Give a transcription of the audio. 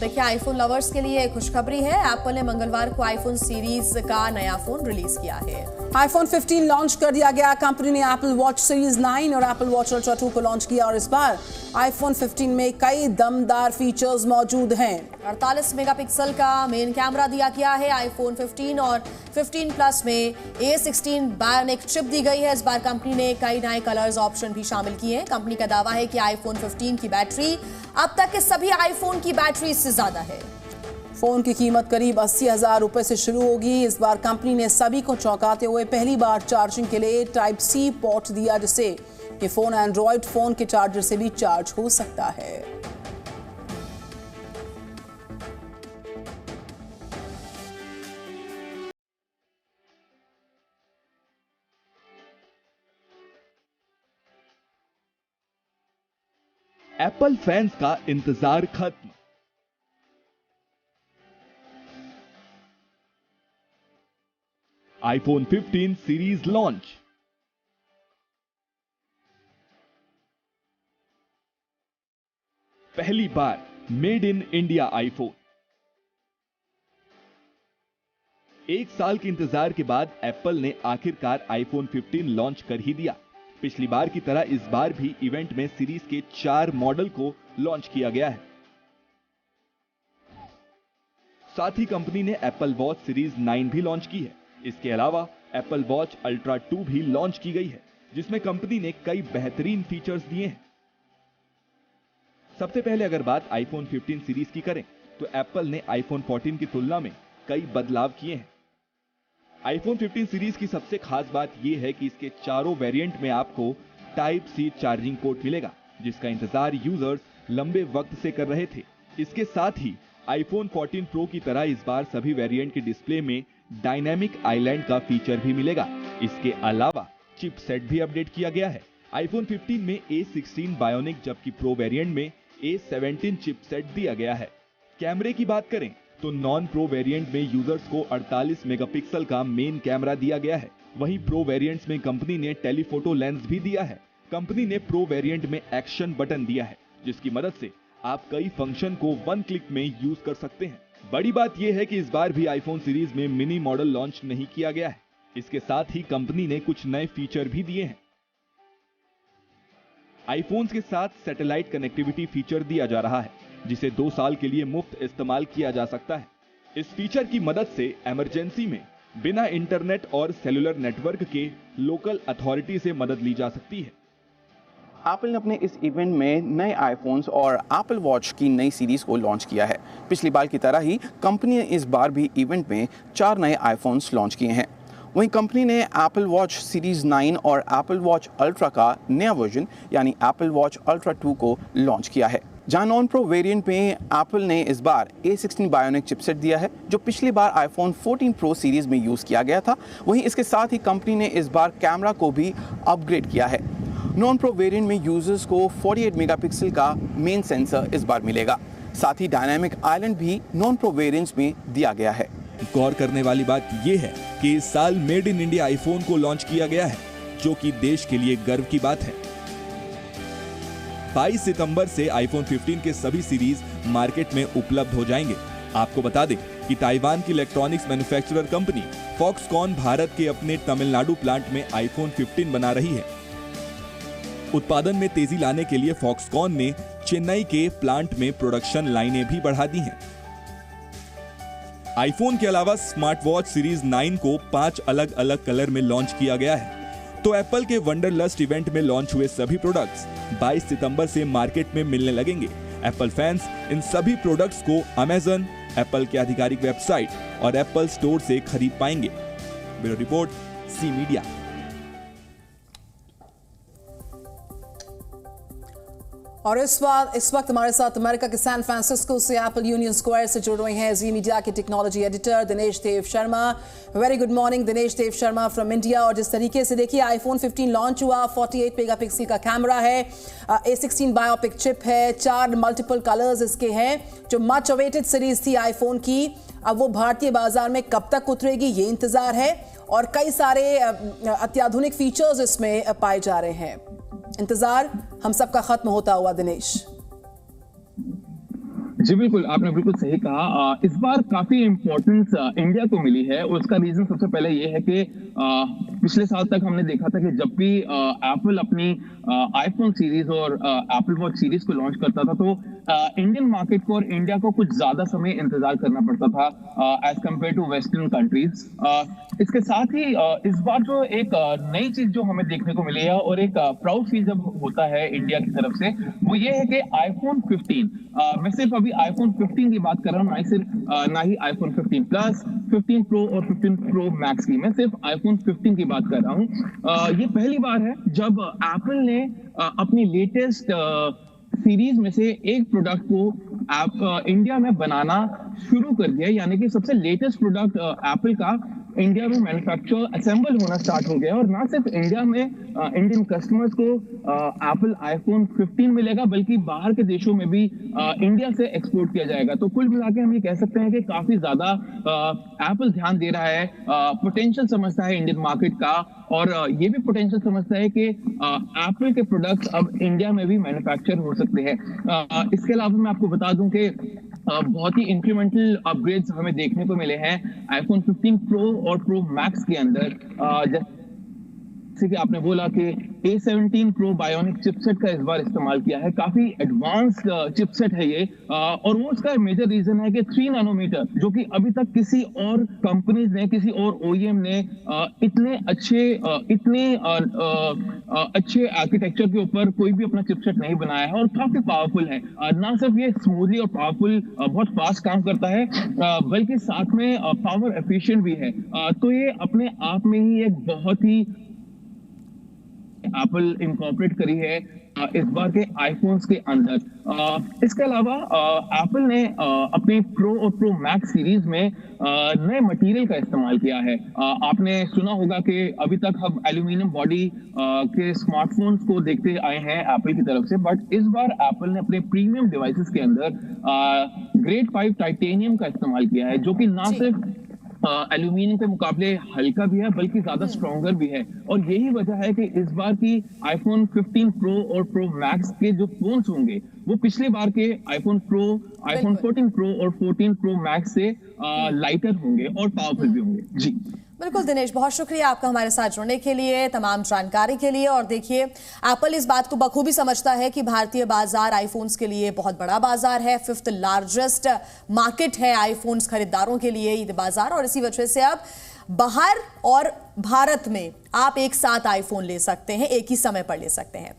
देखिए, iPhone lovers के लिए खुशखबरी है। एप्पल ने मंगलवार को आईफोन सीरीज का नया फोन रिलीज किया है। आईफोन 15 लॉन्च कर दिया गया। कंपनी ने एप्पल वॉच सीरीज 9 और एप्पल वॉच अल्ट्रा 2 को लॉन्च किया और इस बार आईफोन 15 में कई दमदार फीचर्स मौजूद हैं। 48 मेगापिक्सल का मेन कैमरा दिया गया है। आईफोन 15 और 15 प्लस में A16 बायोनिक चिप दी गई है। इस बार कंपनी ने कई नए कलर्स ऑप्शन भी शामिल किए हैं। कंपनी का दावा है कि आईफोन 15 की बैटरी अब तक के सभी आईफोन की बैटरी से ज्यादा है। फोन की कीमत करीब 80,000 रुपए से शुरू होगी। इस बार कंपनी ने सभी को चौंकाते हुए पहली बार चार्जिंग के लिए टाइप सी पोर्ट दिया, जिससे कि फोन एंड्रॉयड फोन के चार्जर से भी चार्ज हो सकता है। एप्पल फैंस का इंतजार खत्म। IPhone 15 series launch. पहली बार मेड इन इंडिया आईफोन। 1 साल के इंतजार के बाद एप्पल ने आखिरकार आईफोन 15 लॉन्च कर ही दिया। पिछली बार की तरह इस बार भी इवेंट में सीरीज के 4 मॉडल को लॉन्च किया गया है। साथ ही कंपनी ने एप्पल वॉच सीरीज 9 भी लॉन्च की है। इसके अलावा एप्पल वॉच अल्ट्रा 2 भी लॉन्च की गई है, जिसमें कंपनी ने कई बेहतरीन फीचर्स दिए हैं। सबसे पहले अगर बात आईफोन 15 सीरीज की करें तो एप्पल ने आईफोन 14 की तुलना में कई बदलाव किए हैं। आईफोन 15 सीरीज की सबसे खास बात यह है कि इसके चारों वेरिएंट में आपको टाइप सी चार्जिंग पोर्ट मिलेगा, जिसका इंतजार यूजर्स लंबे वक्त से कर रहे थे। इसके साथ ही आईफोन 14 प्रो की तरह इस बार सभी वेरिएंट के डिस्प्ले में डायनामिक आइलैंड का फीचर भी मिलेगा। इसके अलावा चिपसेट भी अपडेट किया गया है। आईफोन 15 में A16 बायोनिक जबकि प्रो वेरिएंट में A17 चिपसेट दिया गया है। कैमरे की बात करें तो नॉन प्रो वेरिएंट में यूजर्स को 48 मेगापिक्सल का मेन कैमरा दिया गया है। वहीं प्रो वेरिएंट्स में कंपनी ने टेलीफोटो लेंस भी दिया है। कंपनी ने प्रो वेरिएंट में एक्शन बटन दिया है, जिसकी मदद से आप कई फंक्शन को 1 क्लिक में यूज कर सकते हैं। बड़ी बात यह है कि इस बार भी आईफोन सीरीज में मिनी मॉडल लॉन्च नहीं किया गया है। इसके साथ ही कंपनी ने कुछ नए फीचर भी दिए हैं। आईफोन्स के साथ सैटेलाइट कनेक्टिविटी फीचर दिया जा रहा है, जिसे 2 साल के लिए मुफ्त इस्तेमाल किया जा सकता है। इस फीचर की मदद से इमरजेंसी में बिना इंटरनेट और सेलुलर नेटवर्क के लोकल अथॉरिटी से मदद ली जा सकती है। एप्पल ने अपने इस इवेंट में नए आईफोन्स और एप्पल वॉच की नई सीरीज को लॉन्च किया है। पिछली बार की तरह ही कंपनी ने इस बार भी इवेंट में 4 नए आईफोन्स लॉन्च किए हैं। वहीं कंपनी ने एप्पल वॉच सीरीज 9 और एप्पल वॉच अल्ट्रा का नया वर्जन यानी एप्पल वॉच अल्ट्रा 2 को लॉन्च किया है। जहां नॉन प्रो वेरिएंट में एप्पल ने इस बार A16 बायोनिक चिपसेट दिया है, जो पिछली बार आईफोन 14 प्रो सीरीज में यूज़ किया गया था। वहीं इसके साथ ही कंपनी ने इस बार कैमरा को भी अपग्रेड किया है। नॉन प्रो वेरिएंट में यूजर्स को 48 मेगापिक्सल का मेन सेंसर इस बार मिलेगा। साथ ही डायनामिक आइलैंड भी नॉन प्रो वेरिएंट्स में दिया गया है। गौर करने वाली बात यह है कि इस साल मेड इन इंडिया आईफोन को लॉन्च किया गया है, जो कि देश के लिए गर्व की बात है। 22 सितंबर से आईफोन 15 के सभी सीरीज मार्केट में उपलब्ध हो जाएंगे। आपको बता दें कि ताइवान की electronics manufacturer company Foxconn Bharat के अपने तमिलनाडु प्लांट में आईफोन 15 बना रही है। उत्पादन में तेजी लाने के लिए फॉक्सकॉन ने चेन्नई के प्लांट में प्रोडक्शन लाइनें भी बढ़ा दी हैं। आईफोन के अलावा स्मार्ट वॉच सीरीज 9 को 5 अलग अलग कलर में लॉन्च किया गया है। तो एप्पल के वंडरलस्ट इवेंट में लॉन्च हुए सभी प्रोडक्ट्स 22 सितंबर से मार्केट में मिलने लगेंगे। एप्पल फैंस इन सभी प्रोडक्ट्स को अमेज़न, एप्पल के आधिकारिक वेबसाइट और एप्पल स्टोर से खरीद पाएंगे। Bureau report, Zee media. और इस वक्त हमारे साथ अमेरिका के सैन फ्रांसिस्को से एप्पल यूनियन स्क्वायर से जुड़ रहे हैं जी मीडिया के technology editor Dinesh Dev Sharma. Very good morning Dinesh Dev Sharma from India. और जिस तरीके से देखिए आईफोन 15 लॉन्च हुआ, 48 मेगापिक्सल का कैमरा है, A16 बायोपिक चिप है, 4 मल्टीपल कलर्स इसके हैं। जो मच अवेटेड सीरीज थी आईफोन की, अब वो भारतीय बाजार में कब तक उतरेगी ये इंतजार है। और कई सारे अत्याधुनिक फीचर्स इसमें पाए जा रहे हैं। इंतजार हम सबका खत्म होता हुआ दिनेश। जी बिल्कुल, आपने बिल्कुल सही कहा। इस बार काफी इम्पोर्टेंस इंडिया को मिली है और उसका रीजन सबसे पहले ये है कि पिछले साल तक हमने देखा था कि जब भी एप्पल अपनी आईफोन सीरीज और एप्पल वॉच सीरीज को लॉन्च करता था तो इंडियन मार्केट को और इंडिया को कुछ ज्यादा समय इंतजार करना पड़ता था as compare to western countries. इसके साथ ही इस बार जो एक नई चीज जो हमें देखने को मिली है और एक प्राउड फील जब होता है इंडिया की तरफ से, वो ये है कि आईफोन 15, मैं सिर्फ अभी आईफोन 15 की बात कर रहा हूँ, ना ही आईफोन 15 प्लस, 15 प्रो और 15 प्रो मैक्स की, मैं सिर्फ आईफोन 15 की बात कर रहा हूँ। ये पहली बार है जब एप्पल ने अपनी लेटेस्ट सीरीज में से एक प्रोडक्ट को इंडिया में बनाना शुरू कर दिया, यानी कि सबसे लेटेस्ट प्रोडक्ट एप्पल का इंडिया में मैन्युफैक्चर असेंबल होना स्टार्ट हो गया। और ना सिर्फ इंडिया में इंडियन कस्टमर्स को एप्पल आईफोन 15 मिलेगा, बल्कि बाहर के देशों में भी इंडिया से एक्सपोर्ट किया जाएगा। तो कुल मिलाकर हम ये कह सकते हैं कि काफी ज्यादा एप्पल ध्यान दे रहा है, पोटेंशियल समझता है इंडियन मार्केट का, और ये भी पोटेंशियल समझता है कि एप्पल के प्रोडक्ट्स अब इंडिया में भी मैन्युफैक्चर हो सकते हैं। इसके अलावा मैं आपको बता दूं कि बहुत ही इंक्रीमेंटल अपग्रेड्स हमें देखने को मिले हैं आईफोन 15 प्रो और प्रो मैक्स के अंदर। जैसे कि आपने बोला कि A17 प्रो बायोनिक चिपसेट का इस बार इस्तेमाल किया है, काफी एडवांस्ड चिपसेट है ये, और वो उसका मेजर रीजन है कि 3 नैनोमीटर, जो कि अभी तक किसी और कंपनीज ने, किसी और OEM ने इतने अच्छे आर्किटेक्चर के ऊपर कोई भी अपना चिपसेट नहीं बनाया है, और काफी पावरफुल है। ना सिर्फ ये स्मूथली और पावरफुल बहुत फास्ट काम करता है, बल्कि साथ में पावर एफिशिएंट भी है। तो ये अपने आप में ही एक बहुत ही एप्पल इनकॉर्पोरेट करी है इस बार के आईफोन्स के अंदर। इसके अलावा एप्पल ने अपने प्रो और प्रो मैक्स सीरीज में नए मटेरियल का इस्तेमाल किया है। आपने सुना होगा कि अभी तक हम एल्यूमिनियम बॉडी के स्मार्टफोन्स को देखते आए हैं एप्पल की तरफ से, बट इस बार एप्पल ने अपने प्रीमियम डिवाइसेस के अंदर ग्रेड 5 टाइटेनियम का इस्तेमाल किया है, जो कि ना सिर्फ एल्यूमिनियम के मुकाबले हल्का भी है, बल्कि ज्यादा स्ट्रॉन्गर भी है। और यही वजह है कि इस बार की आईफोन 15 प्रो और प्रो मैक्स के जो फोन्स होंगे वो पिछले बार के आईफोन 14 प्रो और 14 प्रो मैक्स से लाइटर होंगे और पावरफुल भी होंगे। जी बिल्कुल दिनेश, बहुत शुक्रिया आपका हमारे साथ जुड़ने के लिए, तमाम जानकारी के लिए। और देखिए, एप्पल इस बात को बखूबी समझता है कि भारतीय बाजार आईफोन्स के लिए बहुत बड़ा बाजार है, 5th लार्जेस्ट मार्केट है आईफोन्स खरीदारों के लिए ये बाजार, और इसी वजह से अब बाहर और भारत में आप एक साथ आईफोन ले सकते हैं, एक ही समय पर ले सकते हैं।